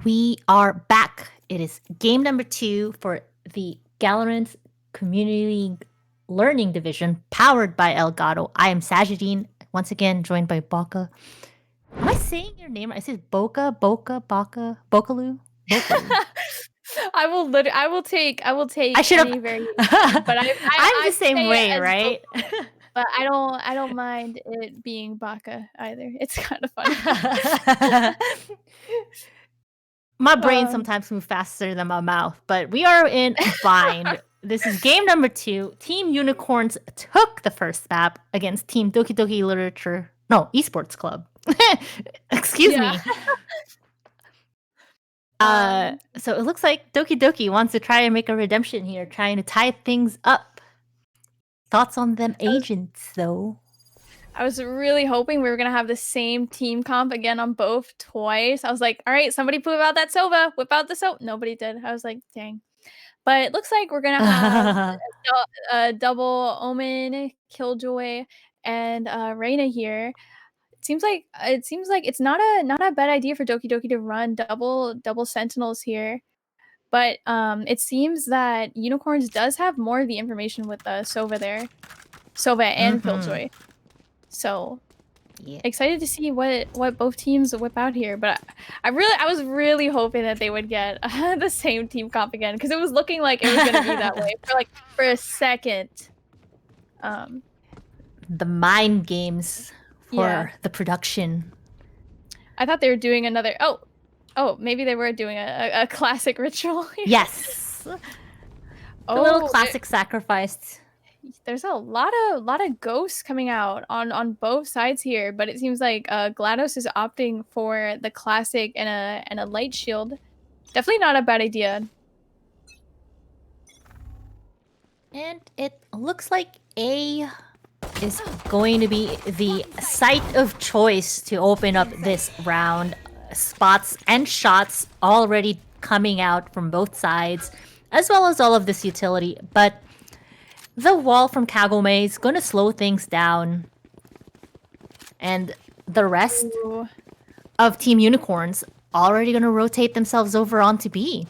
we are back. It is game number 2 for the Galorants Community Learning Division, powered by Elgato. I am Sajidine, once again joined by Baka. Am I saying your name right? I said Boka, Baka, Bokaloo? I will take I should any have. variation, but I'm the same say it way, as right? Boka, but I don't mind it being Baka either. It's kind of funny. My brain sometimes moves faster than my mouth, but we are in bind. This is game number 2. Team Unicorns took the first map against Team Doki Doki Esports Club. Excuse me. So it looks like Doki Doki wants to try and make a redemption here, trying to tie things up. Thoughts on them agents, though? I was really hoping we were gonna have the same team comp again on both twice. I was like, all right, somebody whip out that Sova, whip out the Sova. Nobody did. I was like, dang. But it looks like we're gonna have a double Omen, Killjoy, and Reyna here. It seems like it's not a bad idea for Doki Doki to run double Sentinels here. But it seems that Unicorns does have more of the information with Sova there. Sova and Killjoy. So yeah, excited to see what both teams whip out here. But I was really hoping that they would get the same team comp again, because it was looking like it was gonna be that way for a second. The mind games for the production. I thought they were doing another. Oh, maybe they were doing a classic ritual. Yes. A little classic sacrifice. There's a lot of ghosts coming out on both sides here, but it seems like GLaDOS is opting for the classic and a light shield. Definitely not a bad idea. And it looks like A is going to be the site of choice to open up this round. Spots and shots already coming out from both sides, as well as all of this utility, but the wall from Kagome is going to slow things down. And the rest of Team Unicorns already going to rotate themselves over onto B.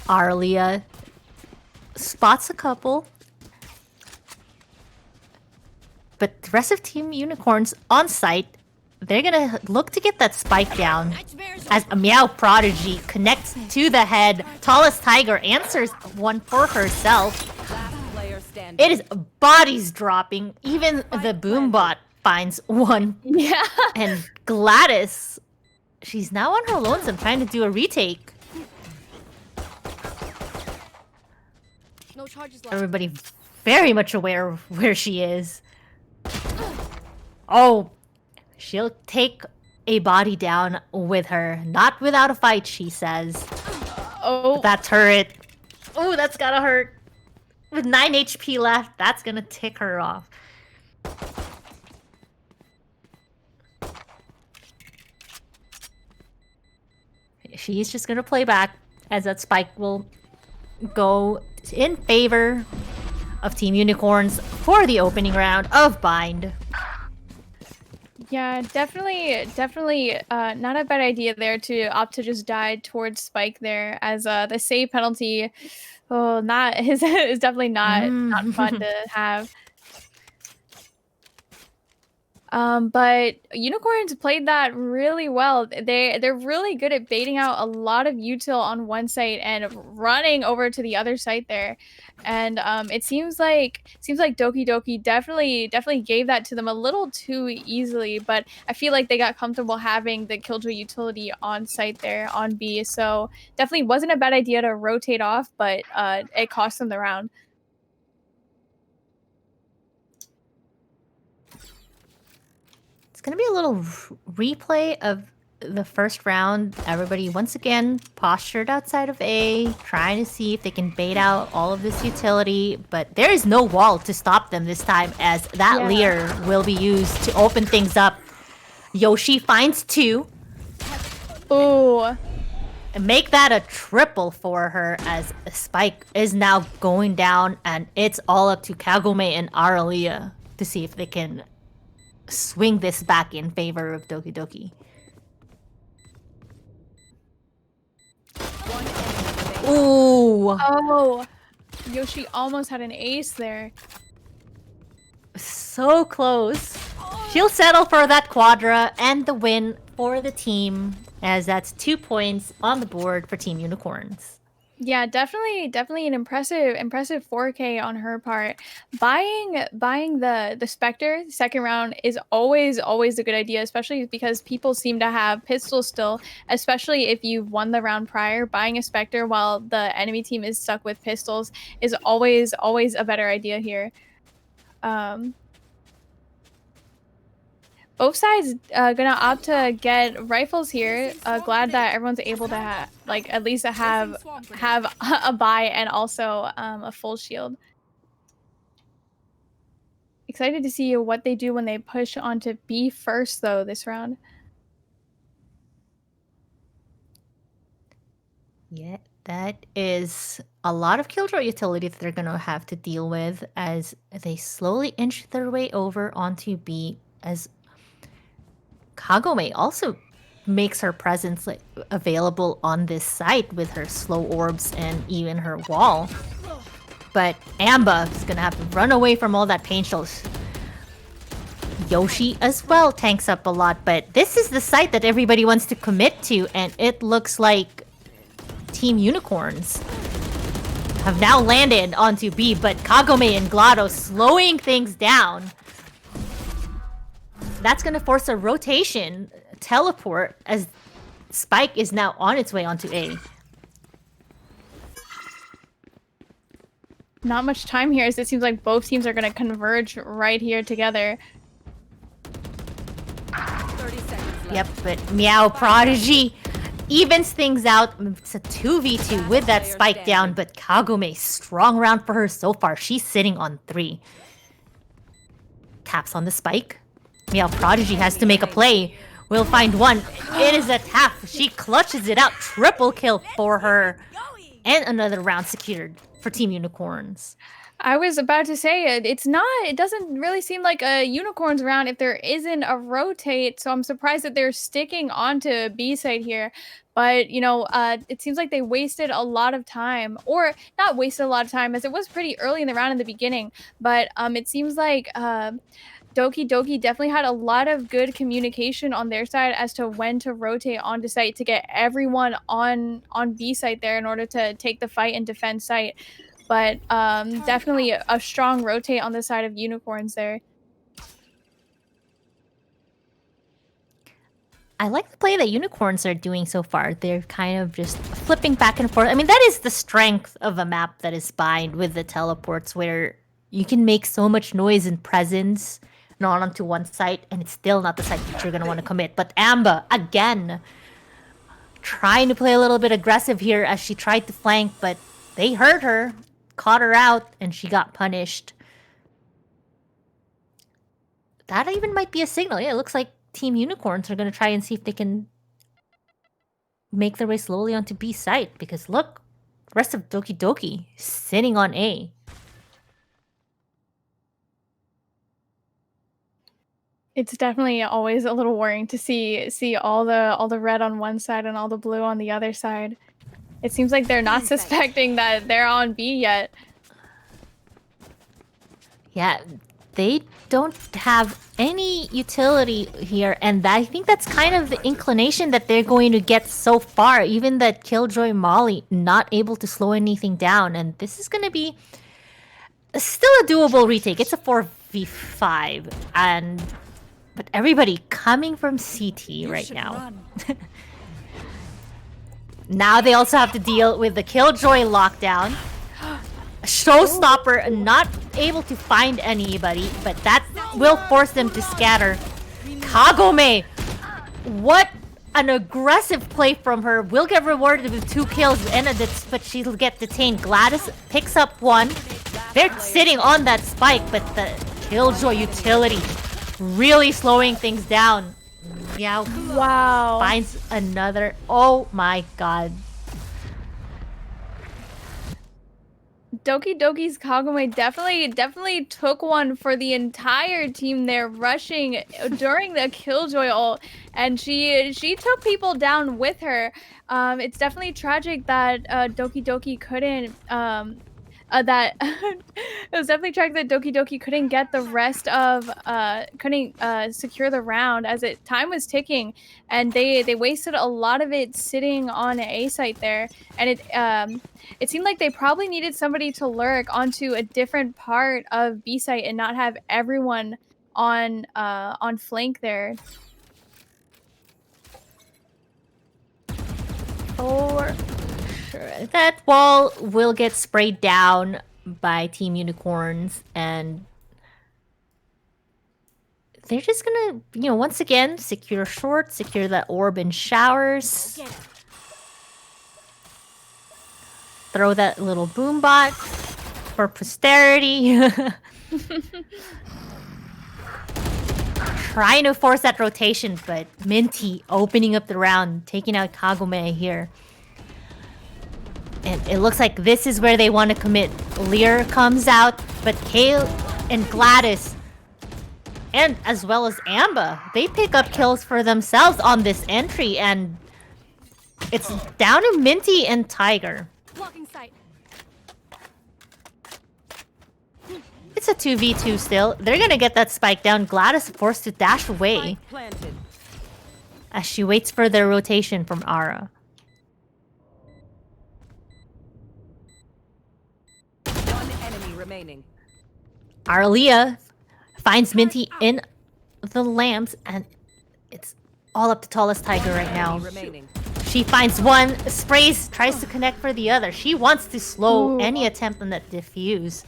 Arlia spots a couple. But the rest of Team Unicorns on site, they're gonna look to get that spike down as a Meow Prodigy connects to the head. Tallest Tiger answers one for herself. It is bodies dropping. Even the Boombot finds one. Yeah. And GLaDOS, she's now on her lonesome trying to do a retake. Everybody very much aware of where she is. Oh, she'll take a body down with her. Not without a fight, she says. Oh. But that turret. Oh, that's gotta hurt. With 9 HP left, that's gonna tick her off. She's just gonna play back, as that spike will go in favor of Team Unicorns for the opening round of Bind. Yeah, definitely not a bad idea there to opt to just die towards Spike there, as the save penalty is definitely not fun to have. But Unicorns played that really well. They're really good at baiting out a lot of util on one site and running over to the other site there. And it seems like Doki Doki definitely gave that to them a little too easily, but I feel like they got comfortable having the Killjoy utility on site there on B. So definitely wasn't a bad idea to rotate off, but it cost them the round. It's going to be a little replay of the first round. Everybody, once again, postured outside of A, trying to see if they can bait out all of this utility. But there is no wall to stop them this time, as that Leer will be used to open things up. Yoshi finds 2. Ooh. make that a triple for her as Spike is now going down, and it's all up to Kagome and Aralia to see if they can swing this back in favor of Doki Doki. Ooh! Oh, Yoshi almost had an ace there. So close. She'll settle for that quadra and the win for the team, as that's 2 points on the board for Team Unicorns. Yeah, definitely an impressive 4K on her part. Buying the Spectre second round is always a good idea, especially because people seem to have pistols still, especially if you've won the round prior. Buying a Spectre while the enemy team is stuck with pistols is always a better idea here. Both sides gonna opt to get rifles here. Glad that everyone's able to at least have a buy and also a full shield. Excited to see what they do when they push onto B first, though, this round. Yeah, that is a lot of killjoy utility that they're gonna have to deal with as they slowly inch their way over onto B, as Kagome also makes her presence available on this site with her slow orbs and even her wall. But Amba is gonna have to run away from all that pain shells. Yoshi as well tanks up a lot, but this is the site that everybody wants to commit to, and it looks like Team Unicorns have now landed onto B, but Kagome and GLaDOS slowing things down. That's gonna force a rotation teleport as Spike is now on its way onto A. Not much time here, as it seems like both teams are gonna converge right here together. 30 seconds left. Yep, but Meow Prodigy evens things out. It's a 2v2 with that Spike down, but Kagome, strong round for her so far. She's sitting on 3. Taps on the Spike. Meow Prodigy has to make a play. We'll find one. It is a tap. She clutches it out. Triple kill for her. And another round secured for Team Unicorns. I was about to say it doesn't really seem like a Unicorns round if there isn't a rotate, so I'm surprised that they're sticking onto B side here. But, you know, it seems like they wasted a lot of time, or not wasted a lot of time, as it was pretty early in the round in the beginning, but it seems like Doki Doki definitely had a lot of good communication on their side as to when to rotate onto site to get everyone on B site there in order to take the fight and defend site. But definitely a strong rotate on the side of Unicorns there. I like the play that Unicorns are doing so far. They're kind of just flipping back and forth. I mean, that is the strength of a map that is bind with the teleports, where you can make so much noise and presence not onto one site, and it's still not the site that you're going to want to commit. But Amba, again, trying to play a little bit aggressive here as she tried to flank, but they heard her, caught her out, and she got punished. That even might be a signal. Yeah, it looks like Team Unicorns are going to try and see if they can make their way slowly onto B site, because look, the rest of Doki Doki sitting on A. It's definitely always a little worrying to see all the red on one side and all the blue on the other side. It seems like they're not suspecting that they're on B yet. Yeah, they don't have any utility here, and I think that's kind of the inclination that they're going to get so far. Even that Killjoy Molly not able to slow anything down, and this is going to be still a doable retake. It's a 4v5, but everybody coming from CT right now. Now they also have to deal with the Killjoy lockdown. Showstopper not able to find anybody, but that will force them to scatter. Kagome! What an aggressive play from her. Will get rewarded with 2 kills, but she'll get detained. GLaDOS picks up 1. They're sitting on that Spike, but the Killjoy utility really slowing things down. Yeah. Wow. Finds another. Oh my god. Doki Doki's Kagome definitely took one for the entire team there, rushing during the Killjoy ult, and she took people down with her. It's definitely tragic that Doki Doki couldn't that it was definitely tragic that Doki Doki couldn't get the rest of couldn't secure the round as it time was ticking, and they wasted a lot of it sitting on A site there, and it seemed like they probably needed somebody to lurk onto a different part of B site and not have everyone on flank there. For sure. That wall will get sprayed down by Team Unicorns, and they're just gonna, once again, secure short, secure that orb in showers. Throw that little boom bot for posterity. Trying to force that rotation, but Minty opening up the round, taking out Kagome here. And it looks like this is where they want to commit. Lear comes out, but Kale and Gladys, and as well as Amba, they pick up kills for themselves on this entry, and it's down to Minty and Tiger. Blocking sight. It's a 2v2 still. They're gonna get that spike down. Gladys forced to dash away as she waits for their rotation from Ara. One enemy remaining. Arlia finds Minty in the lamps, and it's all up to Tallest Tiger right now. Remaining. She finds one, sprays, tries to connect for the other. She wants to slow any attempt on that defuse.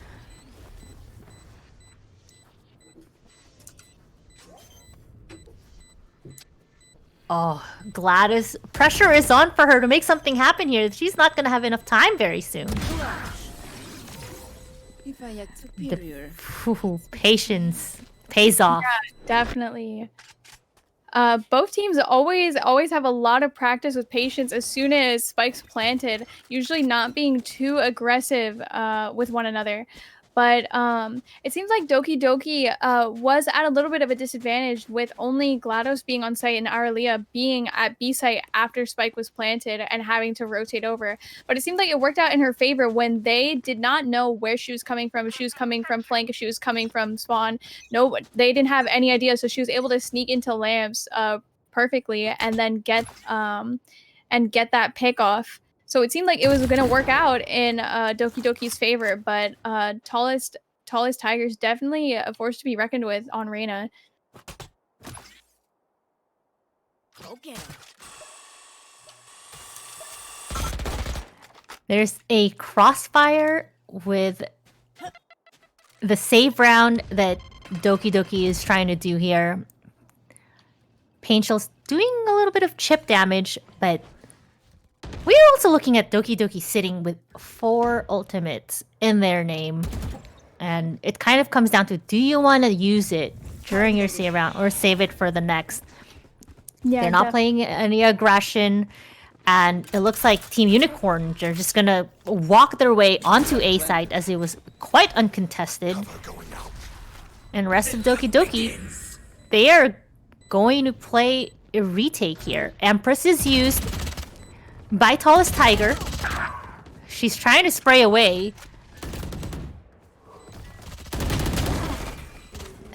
Oh, Gladys. Pressure is on for her to make something happen here. She's not going to have enough time very soon. If I had superior. Patience pays off. Yeah, definitely. Both teams always have a lot of practice with patience as soon as spikes planted, usually not being too aggressive with one another. But it seems like Doki Doki was at a little bit of a disadvantage with only GLaDOS being on site and Aralia being at B site after spike was planted and having to rotate over. But it seemed like it worked out in her favor when they did not know where she was coming from. If she was coming from flank, if she was coming from spawn. No, they didn't have any idea. So she was able to sneak into lamps perfectly and then get that pick off. So it seemed like it was going to work out in Doki Doki's favor, but tallest Tiger's definitely a force to be reckoned with on Reyna. Okay. There's a crossfire with the save round that Doki Doki is trying to do here. Painshell's doing a little bit of chip damage, but we are also looking at Doki Doki sitting with 4 ultimates in their name. And it kind of comes down to, do you want to use it during your save round or save it for the next? Yeah, they're not playing any aggression. And it looks like Team Unicorn are just going to walk their way onto A site as it was quite uncontested. And rest of Doki Doki, they are going to play a retake here. Empress is used by Tallest Tiger. She's trying to spray away.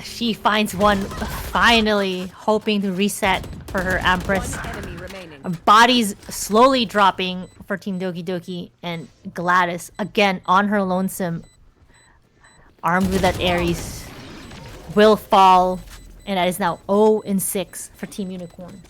She finds one, finally hoping to reset for her Empress. Bodies slowly dropping for Team Doki Doki, and Gladys again on her lonesome, armed with that Ares, will fall, and that is now 0-6 for Team Unicorns.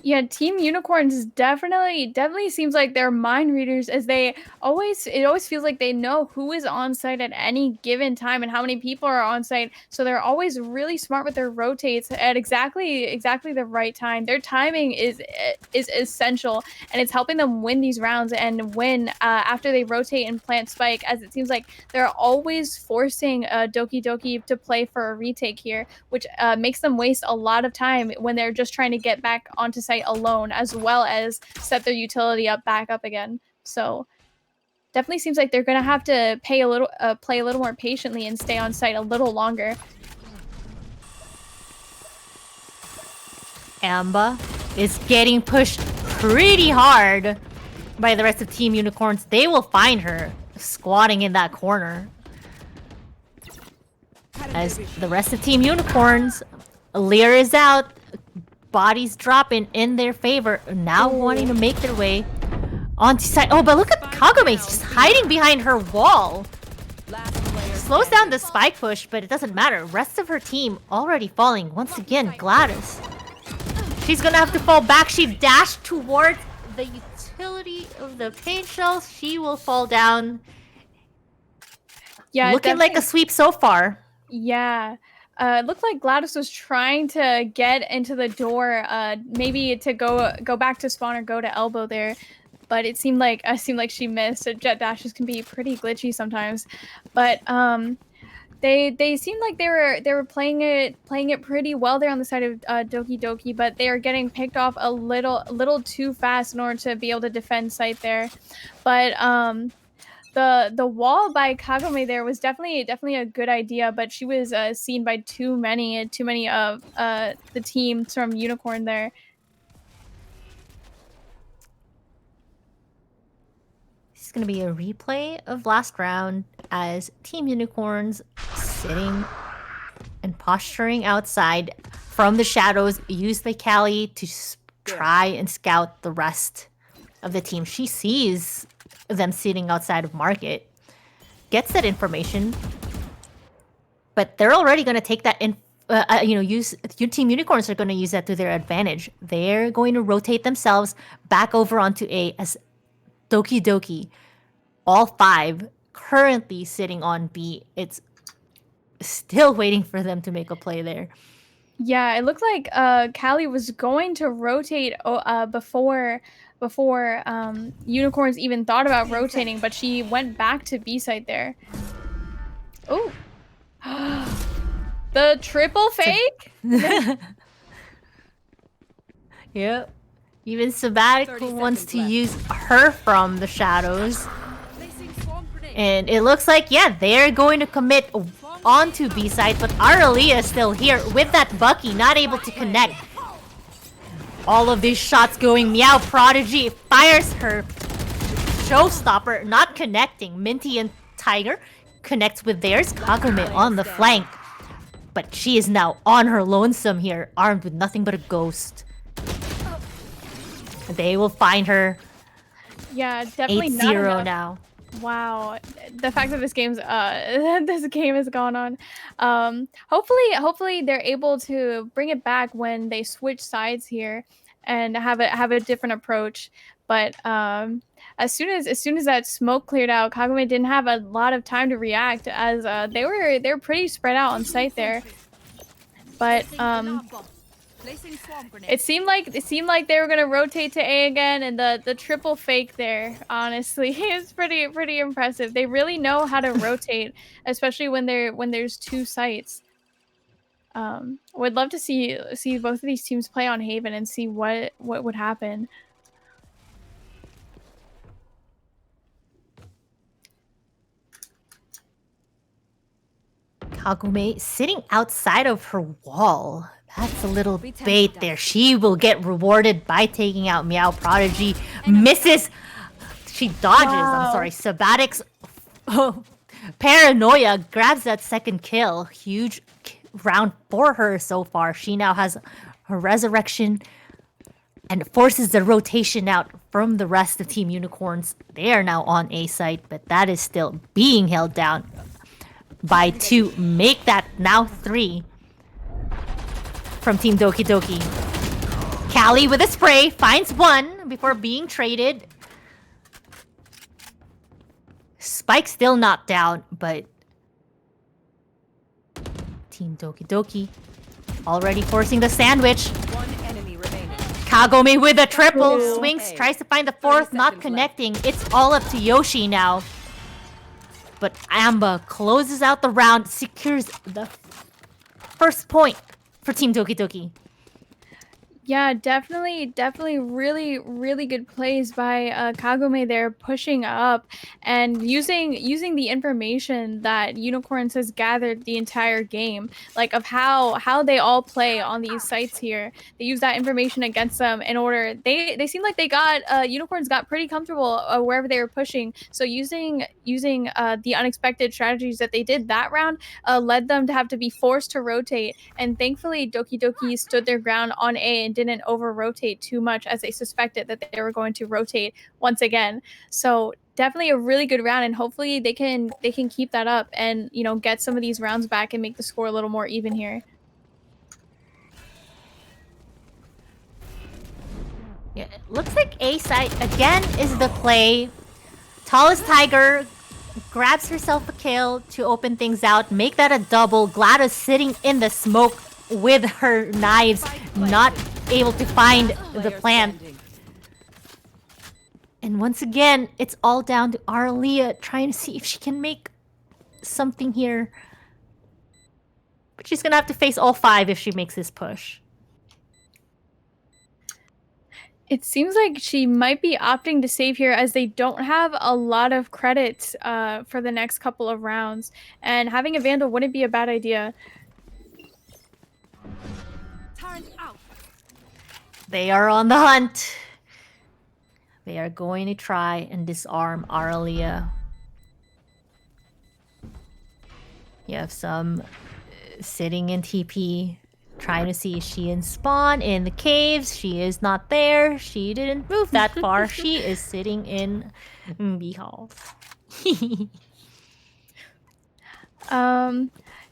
Yeah, Team Unicorns definitely seems like they're mind readers, as it always feels like they know who is on site at any given time and how many people are on site. So they're always really smart with their rotates at exactly the right time. Their timing is essential, and it's helping them win these rounds and win after they rotate and plant spike, as it seems like they're always forcing Doki Doki to play for a retake here, which makes them waste a lot of time when they're just trying to get back onto site alone, as well as set their utility back up again. So definitely seems like they're gonna have to play a little more patiently and stay on site a little longer. Amba is getting pushed pretty hard by the rest of Team Unicorns. They will find her squatting in that corner. As the rest of Team Unicorns, Lear is out. Bodies dropping in their favor. Now wanting to make their way onto site. Oh, but look at Kagome just hiding behind her wall. Slows down the spike push, but it doesn't matter. Rest of her team already falling. Once again, Gladys. She's gonna have to fall back. She dashed towards the utility of the paint shells. She will fall down. Yeah, looking like a sweep so far. Yeah. It looked like Gladys was trying to get into the door, maybe to go back to spawn or go to elbow there, but it seemed like she missed. So jet dashes can be pretty glitchy sometimes, but they seemed like they were playing it pretty well there on the side of Doki Doki, but they are getting picked off a little too fast in order to be able to defend site there, but the wall by Kagome there was definitely a good idea, but she was seen by too many of the teams from Unicorn there. This is gonna be a replay of last round as Team Unicorns sitting and posturing outside from the shadows. Use the Kali to try and scout the rest of the team. She sees them sitting outside of market, gets that information, but they're already going to take that in. Team Unicorns are going to use that to their advantage. They're going to rotate themselves back over onto A as Doki Doki. All 5 currently sitting on B. It's still waiting for them to make a play there. Yeah, it looked like Callie was going to rotate before Unicorns even thought about rotating, but she went back to B side there. Oh, the triple fake. Yep. Even Sabatic wants to use her from the shadows. And it looks like, yeah, they're going to commit onto B side, but Aralia is still here with that Bucky, not able to connect. All of these shots going. Meow Prodigy fires her showstopper, not connecting. Minty and Tiger connects with theirs. Kagome on the flank. But she is now on her lonesome here, armed with nothing but a ghost. They will find her. Yeah, definitely 8-0 now. Wow, the fact that this game has gone on. Hopefully they're able to bring it back when they switch sides here and have a different approach. But as soon as that smoke cleared out, Kagome didn't have a lot of time to react, as they were pretty spread out on site there. But it seemed like they were gonna rotate to A again, and the triple fake there, honestly, is pretty impressive. They really know how to rotate, especially when there's 2 sites. Would love to see both of these teams play on Haven and see what would happen. Kagome sitting outside of her wall. That's a little bait there. She will get rewarded by taking out Meow Prodigy. Misses. She dodges. Wow. I'm sorry. Sabatic's paranoia grabs that second kill. Huge round for her so far. She now has her resurrection and forces the rotation out from the rest of Team Unicorns. They are now on A site, but that is still being held down by 2. Make that now 3 from Team Doki Doki. Callie with a spray finds one before being traded. Spike still not down, but Team Doki Doki already forcing the sandwich. One enemy remaining. Kagome with a triple. Ooh. Swings, tries to find the fourth, not seconds connecting. It's all up to Yoshi now. But Amba closes out the round, secures the first point for Team Doki Doki. Yeah, definitely really good plays by Kagome there, pushing up and using the information that Unicorns has gathered the entire game, like of how they all play on these sites here. They use that information against them in order. They seem like they got Unicorns got pretty comfortable wherever they were pushing. So using the unexpected strategies that they did that round led them to have to be forced to rotate. And thankfully, Doki Doki stood their ground on A and didn't over-rotate too much as they suspected that they were going to rotate once again. So definitely a really good round, and hopefully they can keep that up and, you know, get some of these rounds back and make the score a little more even here. Yeah, it looks like A side again is the play. Tallest Tiger grabs herself a kill to open things out, make that a double. GLaDOS sitting in the smoke with her knives, not able to find the plant. And once again, it's all down to Arlia trying to see if she can make something here. But she's gonna have to face all five if she makes this push. It seems like she might be opting to save here as they don't have a lot of credits for the next couple of rounds. And having a Vandal wouldn't be a bad idea. Turn out. They are on the hunt. They are going to try and disarm Arlia. You have some sitting in TP, trying to see if she in spawn in the caves. She is not there. She didn't move that far. She is sitting in B halls.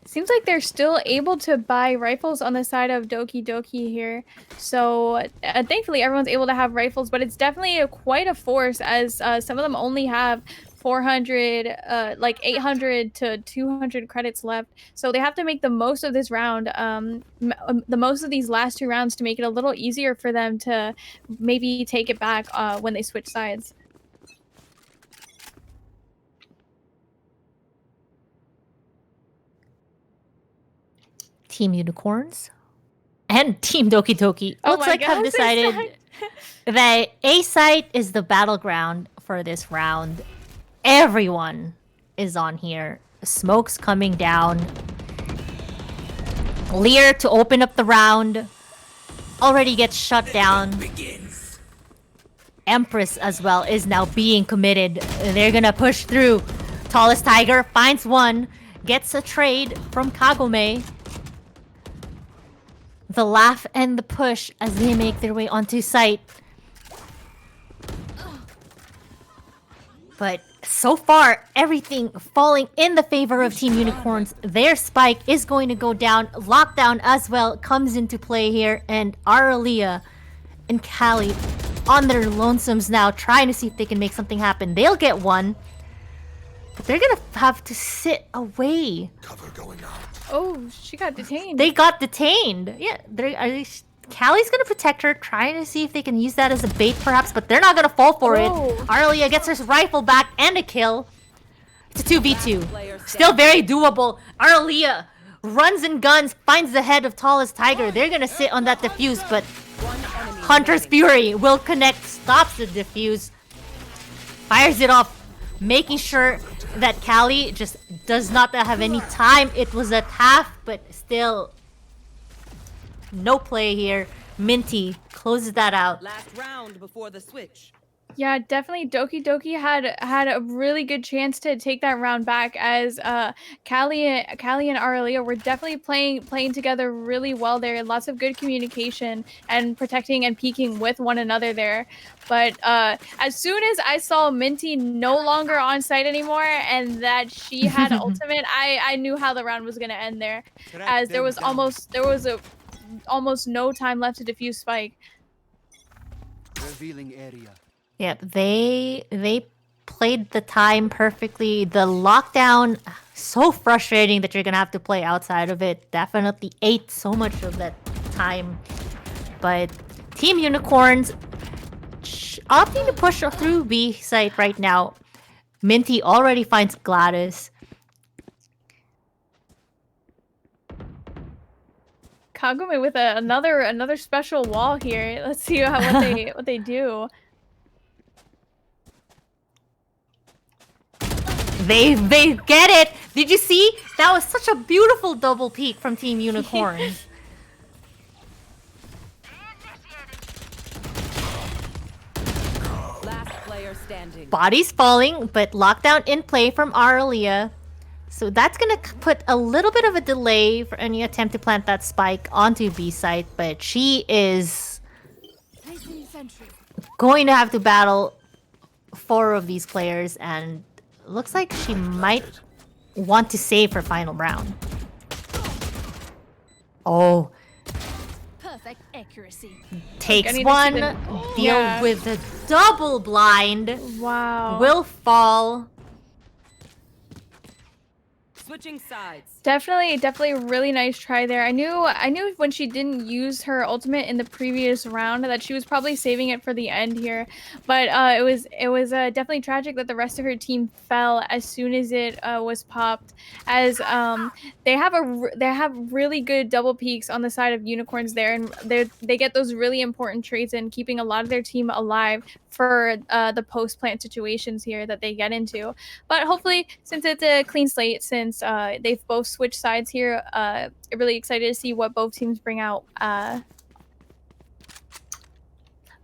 Seems like they're still able to buy rifles on the side of Doki Doki here. So thankfully everyone's able to have rifles, but it's definitely quite a force as some of them only have 400, like 800 to 200 credits left. So they have to make the most of this round, the most of these last two rounds to make it a little easier for them to maybe take it back when they switch sides. Team Unicorns and Team Doki Doki Oh looks my like have God, decided that A site is the battleground for this round. Everyone is on here. Smoke's coming down. Lear to open up the round already gets shut down. Empress as well is now being committed. They're gonna push through. Tallest Tiger finds one, gets a trade from Kagome. The laugh and the push as they make their way onto site. But so far, everything falling in the favor of Team Unicorns. Their spike is going to go down. Lockdown as well comes into play here. And Arlia and Callie on their lonesomes now, trying to see if they can make something happen. They'll get one. But they're gonna have to sit away. Cover going out. Oh, she got detained. They got detained. Yeah, Callie's gonna protect her, trying to see if they can use that as a bait perhaps, but they're not gonna fall for it. Arlia gets her rifle back and a kill. It's a 2v2. Still very doable. Arlia runs and guns, finds the head of Tallest Tiger. They're gonna sit on that defuse, but Hunter's Fury will connect, stops the defuse, fires it off, making sure that Callie just does not have any time. It was at half, but still no play here. Minty closes that out. Last round before the switch. Yeah, definitely Doki Doki had a really good chance to take that round back as Callie and Aurelia were definitely playing together really well there. Lots of good communication and protecting and peeking with one another there. But as soon as I saw Minty no longer on site anymore and that she had ultimate, I knew how the round was gonna end there, as there was almost no time left to defuse Spike. Revealing area. Yep, they played the time perfectly. The lockdown, so frustrating that you're gonna have to play outside of it. Definitely ate so much of that time. But Team Unicorns opting to push through B site right now. Minty already finds Gladys. Kagome with another special wall here. Let's see what they do. They get it. Did you see? That was such a beautiful double peek from Team Unicorn. Last player standing. Bodies falling, but lockdown in play from Aurelia. So that's gonna put a little bit of a delay for any attempt to plant that spike onto B site, but she is going to have to battle 4 of these players, and looks like she might want to save her final round. Oh. Perfect accuracy. Takes I need to see one, the- deal Yeah. with the double blind. Wow. Will fall. Switching sides. Definitely a really nice try there. I knew when she didn't use her ultimate in the previous round that she was probably saving it for the end here, but it was definitely tragic that the rest of her team fell as soon as it was popped. As they have really good double peaks on the side of Unicorns there, and they get those really important trades in, keeping a lot of their team alive for the post plant situations here that they get into. But hopefully, since it's a clean slate, since they've both switched sides here, really excited to see what both teams bring out.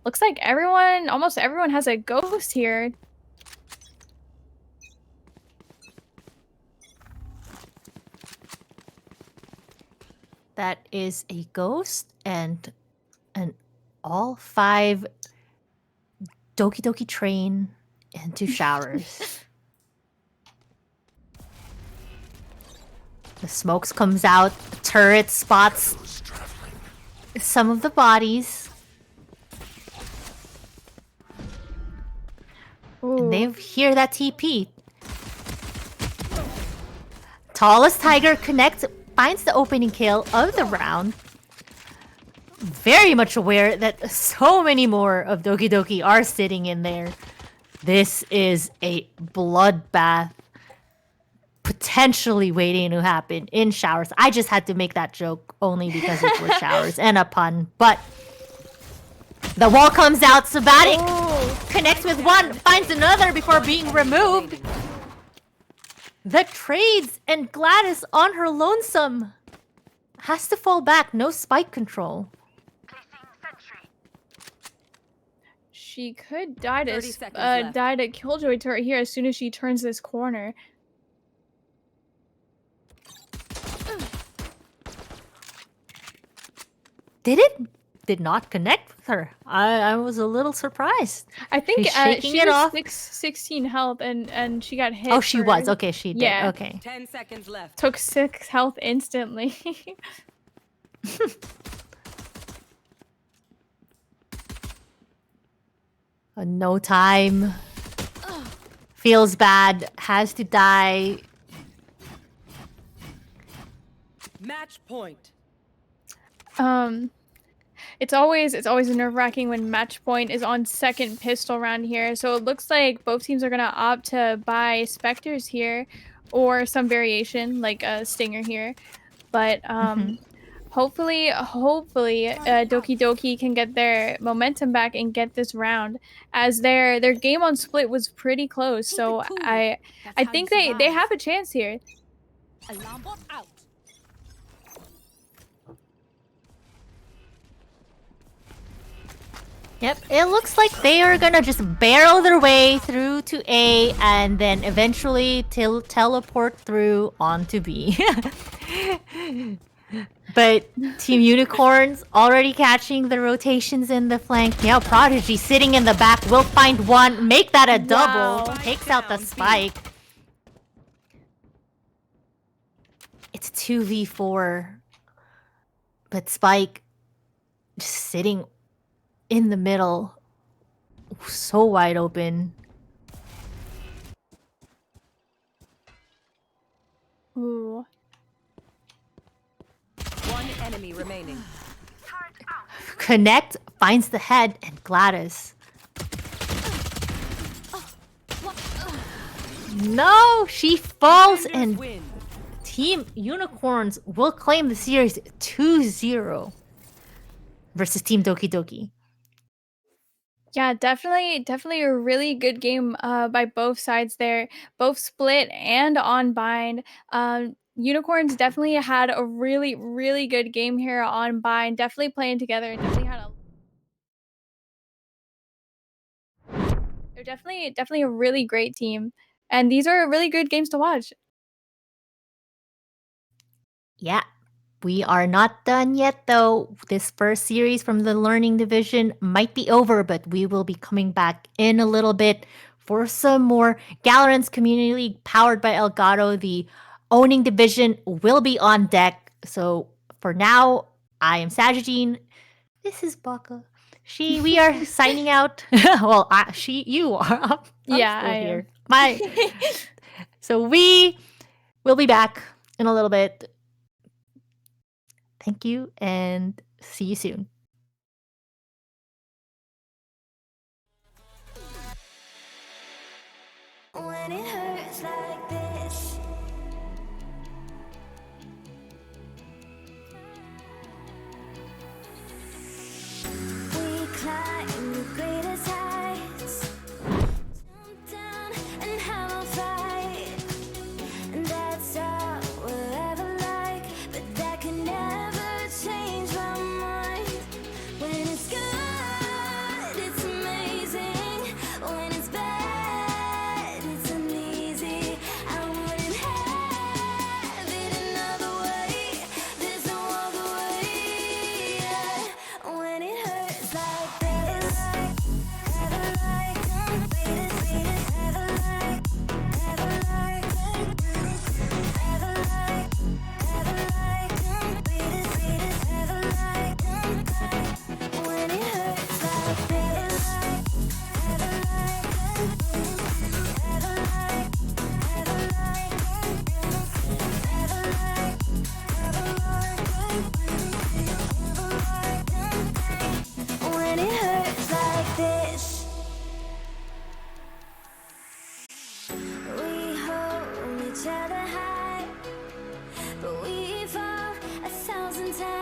Looks like almost everyone has a ghost here. That is a ghost and an all 5 Doki Doki train into showers. The smokes comes out, turret spots some of the bodies. And they hear that TP. Tallest Tiger connects, finds the opening kill of the round. Very much aware that so many more of Doki Doki are sitting in there. This is a bloodbath potentially waiting to happen in showers. I just had to make that joke only because it was showers and a pun. But the wall comes out, Sabatic connects with one, finds another before being removed. The trades and Gladys on her lonesome has to fall back. No spike control. She could die 30 seconds left. die to Killjoy turret here as soon as she turns this corner. Did not connect with her. I was a little surprised. I think She's shaking she it was off. 16 health and she got hit. Oh, she for- was. Okay, she did. Yeah. Okay. 10 seconds left. Took 6 health instantly. No time. Feels bad. Has to die. Match point. It's always nerve-wracking when match point is on second pistol round here. So it looks like both teams are gonna opt to buy Spectres here, or some variation like a Stinger here. But hopefully, Doki Doki can get their momentum back and get this round, as their game on split was pretty close. So I think they have a chance here. Alarm bot out. Yep, it looks like they are gonna just barrel their way through to A and then eventually teleport through onto B. But Team Unicorns already catching the rotations in the flank. Now Prodigy sitting in the back will find one, make that a double, Wow. takes out the spike. It's 2v4, but Spike just sitting in the middle so wide open. Ooh. One enemy remaining. Connect finds the head and Gladys. No, she falls Defenders and win. Team Unicorns will claim the series 2-0 versus Team Doki Doki. Yeah, definitely a really good game by both sides there, both split and on bind. Unicorns definitely had a really good game here on bind. Definitely playing together and definitely had a. They're definitely a really great team, and these are really good games to watch. Yeah, we are not done yet though. This first series from the Learning Division might be over, but we will be coming back in a little bit for some more Galorants Community League powered by Elgato. The Owning Division will be on deck. So for now, I am Sajidine. This is Baka. We are signing out. Well, you are. I'm Yeah, still I here. am. Bye. So we will be back in a little bit. Thank you and see you soon. When it hurts like this